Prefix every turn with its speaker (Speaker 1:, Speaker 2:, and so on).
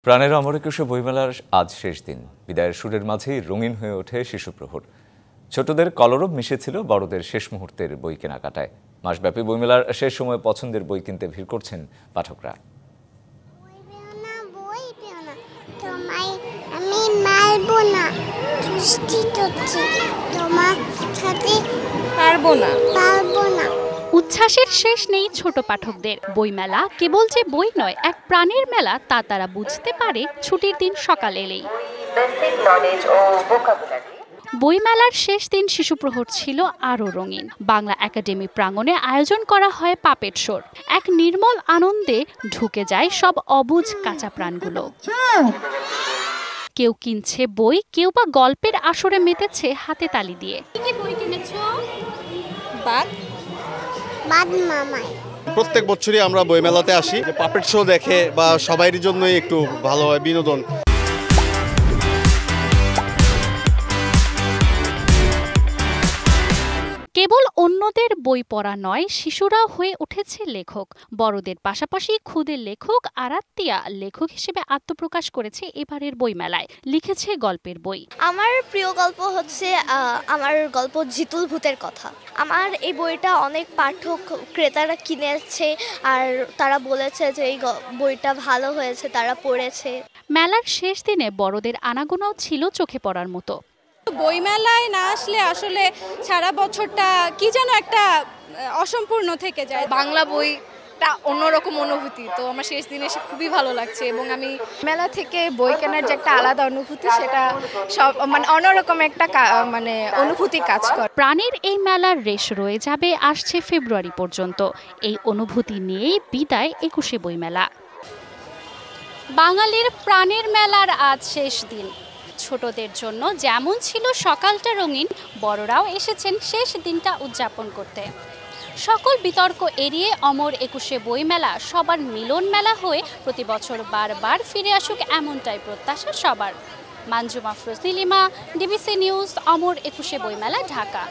Speaker 1: প্রাণের অমর একুশে বইমেলার আজ শেষ দিন। বিদায়ের সুরের মাঝেই রঙিন হয়ে ওঠে শিশু প্রহর। ছোটদের কলরব মিশেছিল বড়দের শেষ মুহূর্তের বই কেনাকাটায়। মাসব্যাপী বইমেলার শেষ সময় পছন্দের বই কিনতে ভিড় করছেন পাঠকরা।
Speaker 2: উচ্ছ্বাসের শেষ নেই ছোট পাঠকদের। বইমেলা কেবল যে বই নয়, এক প্রাণের মেলা, তা তারা বুঝতে পারে ছুটির দিন সকাল এলেই। বইমেলার শেষ দিন শিশু প্রহর ছিল আরও রঙিন। বাংলা একাডেমি প্রাঙ্গণে আয়োজন করা হয় পাপেট শোর। এক নির্মল আনন্দে ঢুকে যায় সব অবুঝ কাঁচা প্রাণগুলো। কেউ কিনছে বই, কেউ বা গল্পের আসরে মেতেছে হাতে তালি দিয়ে। কি বই কিনেছো?
Speaker 3: প্রত্যেক বছরই আমরা বইমেলাতে আসি, পাপেট শো দেখে বা সবাইয়ের জন্যই একটু ভালো হয়, বিনোদন।
Speaker 2: কেবল অন্যদের বই পড়া নয়, শিশুরাও হয়ে উঠেছে লেখক। বড়দের পাশাপাশি খুদে লেখক আরাত্তিয়া লেখক হিসেবে আত্মপ্রকাশ করেছে এবারের বইমেলায়। লিখেছে গল্পের বই।
Speaker 4: আমার প্রিয় গল্প হচ্ছে আমার গল্প জিতুল ভূতের কথা। আমার এই বইটা অনেক পাঠক ক্রেতারা কিনেছে আর তারা বলেছে যে এই বইটা ভালো হয়েছে, তারা পড়েছে।
Speaker 2: মেলার শেষ দিনে বড়দের আনাগোনাও ছিল চোখে পড়ার মতো।
Speaker 5: বইমেলায় না আসলে আসলে সারা বছরটা কি যেন একটা অসম্পূর্ণ থেকে যায়।
Speaker 6: বাংলা বইটা অন্যরকম অনুভূতি, তো আমার শেষ দিনে এসে খুবই ভালো লাগছে এবং আমি মেলা থেকে বই কেনার যে একটা আলাদা অনুভূতি, সেটা সব অন্যরকম একটা অনুভূতি কাজ করে।
Speaker 2: প্রাণের এই মেলার রেশ রয়ে যাবে আসছে ফেব্রুয়ারি পর্যন্ত। এই অনুভূতি নিয়েই বিদায় একুশে বইমেলা। বাঙালির প্রাণের মেলার আজ শেষ দিন। ছোটদের জন্য যেমন ছিল সকালটা রঙিন, বড়রাও এসেছেন শেষ দিনটা উদযাপন করতে। সকল বিতর্ক এড়িয়ে অমর একুশে বইমেলা সবার মিলন মেলা হয়ে প্রতি বছর বারবার ফিরে আসুক, এমনটাই প্রত্যাশা সবার। Manjuma froze Nilima, DBC news, অমর একুশে বইমেলা, ঢাকা।